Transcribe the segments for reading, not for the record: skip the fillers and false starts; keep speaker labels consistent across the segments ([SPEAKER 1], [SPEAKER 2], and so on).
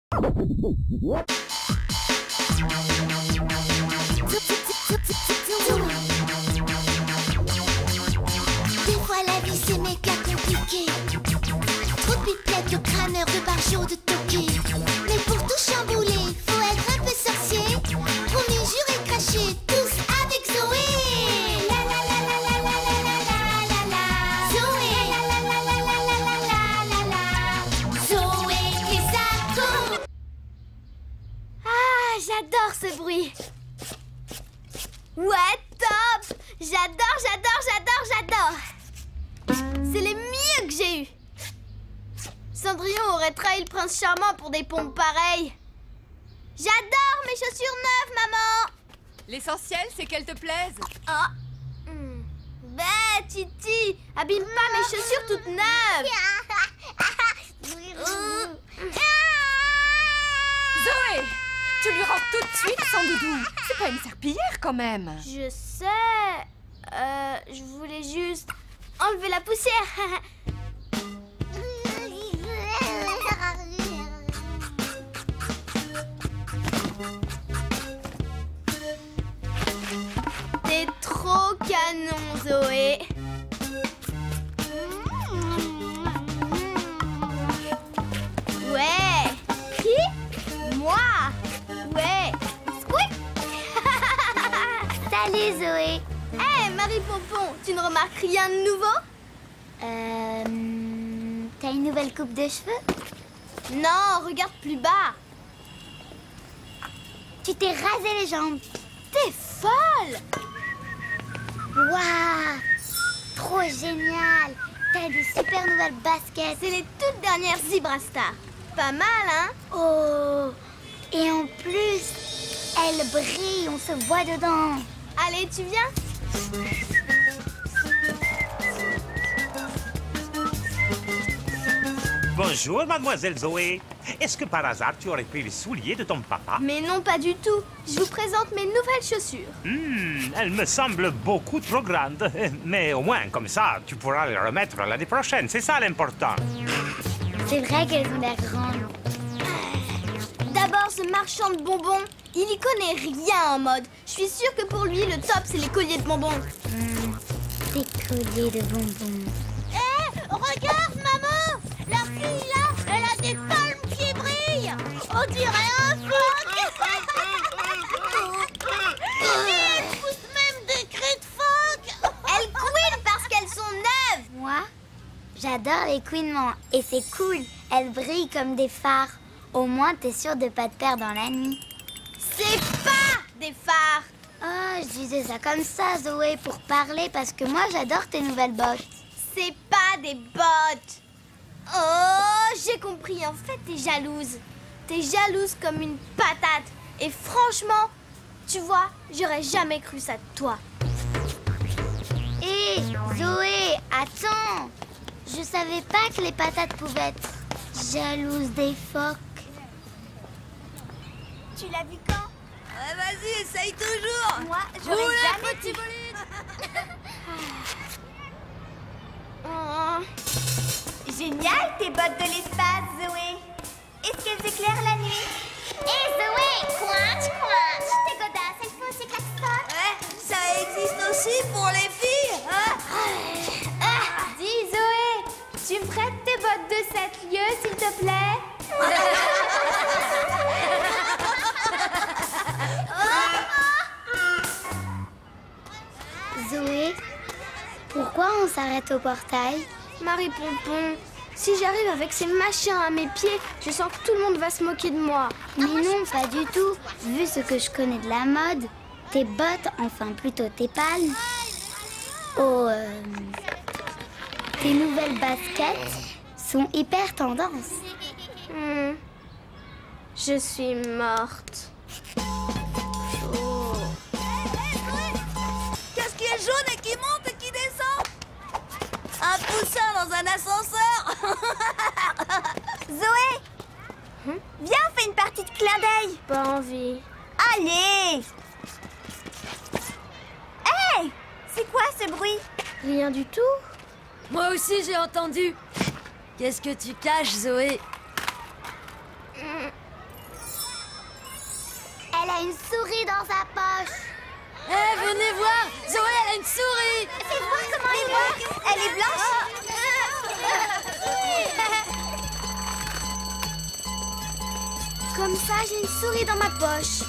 [SPEAKER 1] Des fois la vie c'est méga compliqué. Trop de pipelettes, de crâneurs, de barjots, de toqués. Mais pour tout chambouler, faut être un peu sorcier. Promis, juré, craché, tous avec Zoé. La la la la la la la la la la. Zoé. La la la la la la la la la. Zoé Quesaco. Ah, j'adore ce bruit. Ouais, top. J'adore, j'adore, j'adore, j'adore. C'est les mieux que j'ai eu. Cendrillon aurait trahi le prince charmant pour des pompes pareilles. J'adore mes chaussures neuves, maman.
[SPEAKER 2] L'essentiel, c'est qu'elles te plaisent.
[SPEAKER 1] Oh. Bah, Titi, abîme pas mes chaussures toutes neuves.
[SPEAKER 2] Zoé, tu lui rends tout de suite son doudou. C'est pas une serpillière quand même.
[SPEAKER 1] Je sais. Je voulais juste enlever la poussière. T'es trop canon, Zoé. Ouais. Qui? Moi. Ouais. Squeak. Salut, Zoé. Hé, Marie Pompon, tu ne remarques rien de nouveau? T'as une nouvelle coupe de cheveux? Non, regarde plus bas. Tu t'es rasé les jambes. T'es folle! Waouh! Trop génial! T'as des super nouvelles baskets. C'est les toutes dernières Zibrastar. Pas mal, hein? Oh! Et en plus, elles brillent, on se voit dedans. Allez, tu viens?
[SPEAKER 3] Bonjour, mademoiselle Zoé. Est-ce que par hasard tu aurais pris les souliers de ton papa?
[SPEAKER 1] Mais non, pas du tout. Je vous présente mes nouvelles chaussures.
[SPEAKER 3] Elles me semblent beaucoup trop grandes. Mais au moins, comme ça, tu pourras les remettre l'année prochaine. C'est ça l'important.
[SPEAKER 1] C'est vrai qu'elles ont l'air grandes. D'abord, ce marchand de bonbons, il y connaît rien en mode. Je suis sûre que pour lui, le top, c'est les colliers de bonbons. Des colliers de bonbons. Hé, regarde, maman! La fille, là, elle a des palmes qui brillent. On dirait un phoque. Elle pousse même des cris de phoque. Elles couinent parce qu'elles sont neuves. Moi, j'adore les couinements. Et c'est cool. Elles brillent comme des phares. Au moins, t'es sûre de pas te perdre dans la nuit. C'est pas des phares. Oh, je disais ça comme ça, Zoé, pour parler, parce que moi, j'adore tes nouvelles bottes. C'est pas des bottes. Oh, j'ai compris. En fait, t'es jalouse. T'es jalouse comme une patate. Et franchement, tu vois, j'aurais jamais cru ça de toi. Hé, Zoé, attends. Je savais pas que les patates pouvaient être jalouses des phoques. Tu l'as vu quand?
[SPEAKER 4] Ouais, vas-y, essaye toujours.
[SPEAKER 1] Moi, j'aurais jamais
[SPEAKER 4] petit
[SPEAKER 1] dit.
[SPEAKER 4] bolide.
[SPEAKER 1] Oh. Génial, tes bottes de l'espace, Zoé. Est-ce qu'elles éclairent la nuit? Hé, Zoé, coince. Tes godasses, elles font ces klaxons.
[SPEAKER 4] Ouais, ça existe aussi pour les filles, hein?
[SPEAKER 1] Dis, Zoé, tu me prêtes tes bottes de 7 lieues, s'il te plaît? Zoé, pourquoi on s'arrête au portail? Marie Pompon, si j'arrive avec ces machins à mes pieds, je sens que tout le monde va se moquer de moi. Mais non, pas du tout. Vu ce que je connais de la mode, tes bottes, enfin plutôt tes palmes. Oh, tes nouvelles baskets sont hyper tendance. Je suis morte. Oh.
[SPEAKER 4] Qu'est-ce qui est jaune et qui monte et qui descend? Un poussin dans un ascenseur.
[SPEAKER 1] Zoé, viens, on fait une partie de clin d'œil. Pas envie. Allez. Hey, c'est quoi ce bruit? Rien du tout.
[SPEAKER 4] Moi aussi, j'ai entendu. Qu'est-ce que tu caches, Zoé?
[SPEAKER 1] a une souris dans sa poche.
[SPEAKER 4] Eh, venez voir! Zoé, elle a une souris!
[SPEAKER 1] Fais voir comment elle est. Elle est blanche. Comme ça, j'ai une souris dans ma poche.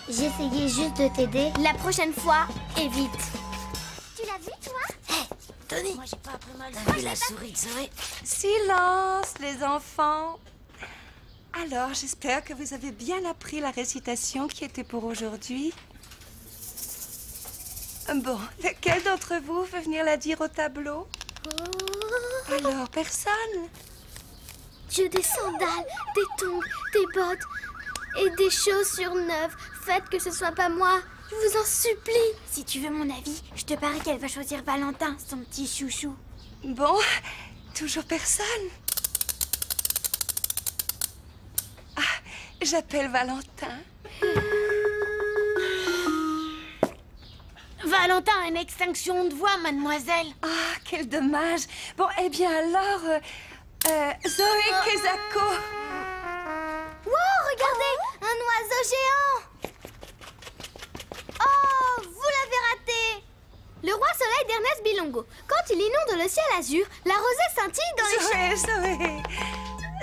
[SPEAKER 1] J'essayais juste de t'aider. La prochaine fois, évite. Tu l'as vu, toi?
[SPEAKER 4] Hé, Tony! Moi, j'ai pas appris mal. T'as vu la souris, Zoé?
[SPEAKER 2] Silence, les enfants. Alors, j'espère que vous avez bien appris la récitation qui était pour aujourd'hui. Bon, lequel d'entre vous veut venir la dire au tableau? Alors, personne?
[SPEAKER 1] J'ai des sandales, des tongs, des bottes et des chaussures neuves. Faites que ce soit pas moi, je vous en supplie. Si tu veux mon avis, je te parie qu'elle va choisir Valentin, son petit chouchou.
[SPEAKER 2] Bon, toujours personne? Ah, j'appelle Valentin.
[SPEAKER 1] Valentin a une extinction de voix, mademoiselle.
[SPEAKER 2] Ah, quel dommage. Bon, eh bien alors, Zoé Kezako.
[SPEAKER 1] Wow, regardez, un oiseau géant. Oh, vous l'avez raté. Le roi soleil d'Ernest Bilongo. Quand il inonde le ciel azur, la rosée scintille dans les champs.
[SPEAKER 2] Zoé,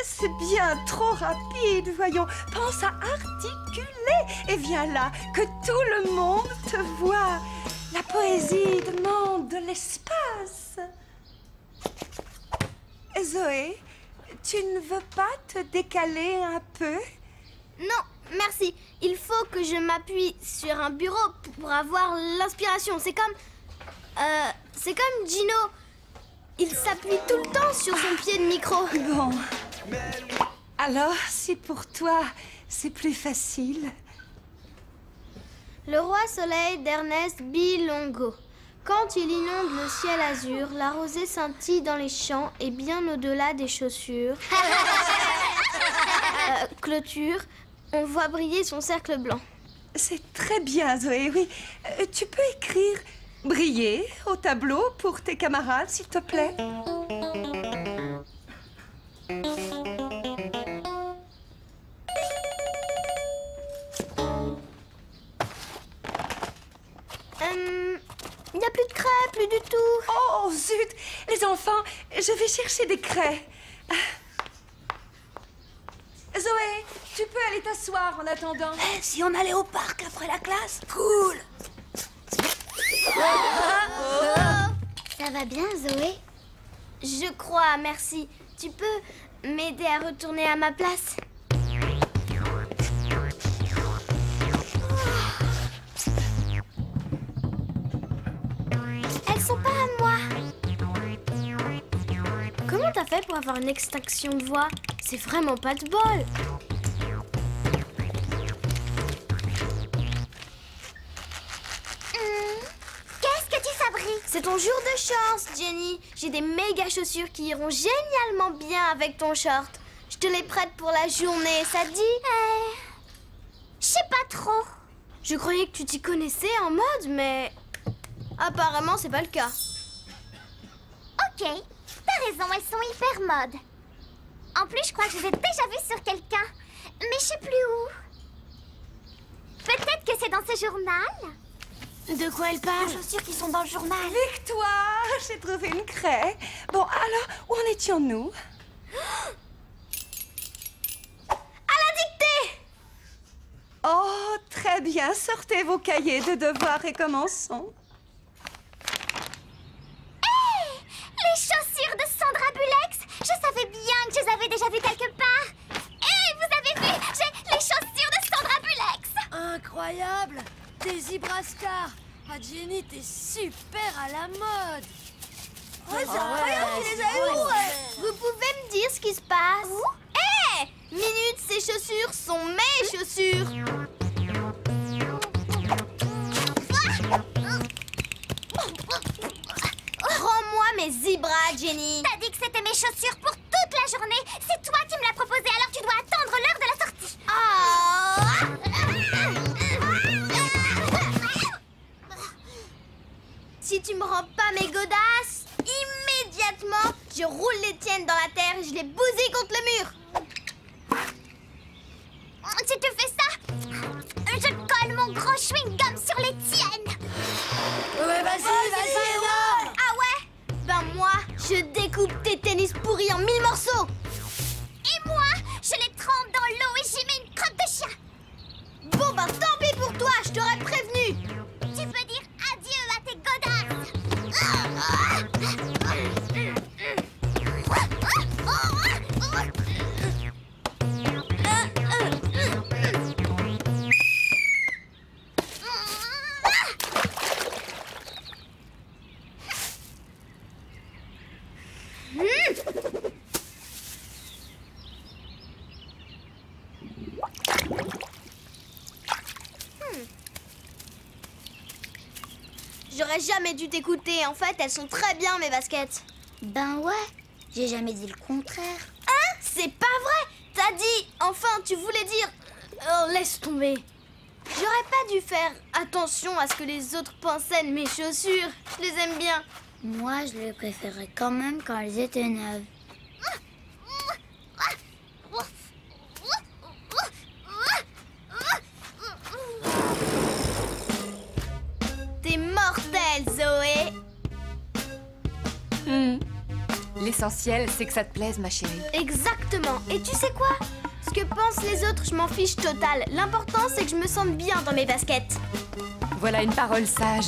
[SPEAKER 2] c'est bien trop rapide. Voyons, pense à articuler. Et viens là, que tout le monde te voit. La poésie demande de l'espace. Zoé, tu ne veux pas te décaler un peu?
[SPEAKER 1] Non, merci. Il faut que je m'appuie sur un bureau pour avoir l'inspiration. C'est comme Gino. Il s'appuie tout le temps sur son pied de micro.
[SPEAKER 2] Bon. Alors, si pour toi, c'est plus facile.
[SPEAKER 1] Le roi soleil d'Ernest Bilongo. Quand il inonde le ciel azur, la rosée scintille dans les champs et bien au-delà des chaussures. Clôture, on voit briller son cercle blanc.
[SPEAKER 2] C'est très bien, Zoé, oui. Tu peux écrire « briller » au tableau pour tes camarades, s'il te plaît.
[SPEAKER 1] Il n'y a plus de craie, plus du tout.
[SPEAKER 2] Oh, zut! Les enfants, je vais chercher des craies. Zoé, tu peux aller t'asseoir en attendant.
[SPEAKER 4] Eh, si on allait au parc après la classe? Cool!
[SPEAKER 1] Ça va bien, Zoé? Je crois, merci. Tu peux m'aider à retourner à ma place? Elles sont pas à moi. Comment t'as fait pour avoir une extinction de voix? C'est vraiment pas de bol. Qu'est-ce que tu fabriques? C'est ton jour de chance, Jenny. J'ai des méga chaussures qui iront génialement bien avec ton short. Je te les prête pour la journée, ça te dit? Je sais pas trop. Je croyais que tu t'y connaissais en mode, mais apparemment c'est pas le cas.
[SPEAKER 5] Ok, t'as raison, elles sont hyper mode. En plus, je crois que je les ai déjà vues sur quelqu'un, mais je sais plus où. Peut-être que c'est dans ce journal.
[SPEAKER 1] De quoi elle parle?
[SPEAKER 5] Les chaussures qui sont dans le journal.
[SPEAKER 2] Victoire, j'ai trouvé une craie. Bon, alors, où en étions-nous?
[SPEAKER 1] À la dictée!
[SPEAKER 2] Oh, très bien. Sortez vos cahiers de devoirs et commençons.
[SPEAKER 5] Les chaussures de Sandra Bullock. Je savais bien que je les avais déjà vues quelque part. Hé, vous avez vu? J'ai les chaussures de Sandra Bullock.
[SPEAKER 4] Incroyable! Des Zibrastar! Ah, Jenny, t'es super à la mode!
[SPEAKER 5] C'est incroyable, tu les as eues où?
[SPEAKER 1] Vous pouvez me dire ce qui se passe? Hé! Minute, ces chaussures sont mes chaussures. Rends-moi mes zebras, Jenny.
[SPEAKER 5] T'as dit que c'était mes chaussures pour toute la journée. C'est toi qui me l'as proposé, alors tu dois attendre l'heure de la sortie.
[SPEAKER 1] Si tu me rends pas mes godasses, immédiatement, je roule les tiennes dans la terre et je les bousille contre le mur.
[SPEAKER 5] Si tu fais ça, je gros chewing-gum sur les tiennes.
[SPEAKER 4] Ouais, vas-y, vas-y.
[SPEAKER 1] Ah ouais? Ben moi, je découpe tes tennis pourris en 1000 morceaux.
[SPEAKER 5] Et moi, je les trempe dans l'eau et j'y mets une crotte de chien.
[SPEAKER 1] Bon ben tant pis pour toi, je t'aurais prévenu.
[SPEAKER 5] Tu peux dire adieu à tes godasses.
[SPEAKER 1] J'aurais jamais dû t'écouter. En fait, elles sont très bien, mes baskets.
[SPEAKER 5] Ben ouais, j'ai jamais dit le contraire.
[SPEAKER 1] Hein? C'est pas vrai. T'as dit... Enfin, tu voulais dire... Oh, laisse tomber. J'aurais pas dû faire attention à ce que les autres pensaient de mes chaussures. Je les aime bien.
[SPEAKER 5] Moi, je les préférais quand même quand elles étaient neuves.
[SPEAKER 1] T'es mortelle, Zoé.
[SPEAKER 2] L'essentiel, c'est que ça te plaise, ma chérie.
[SPEAKER 1] Exactement. Et tu sais quoi? Ce que pensent les autres, je m'en fiche total. L'important, c'est que je me sente bien dans mes baskets.
[SPEAKER 2] Voilà une parole sage.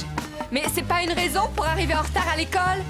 [SPEAKER 2] Mais c'est pas une raison pour arriver en retard à l'école?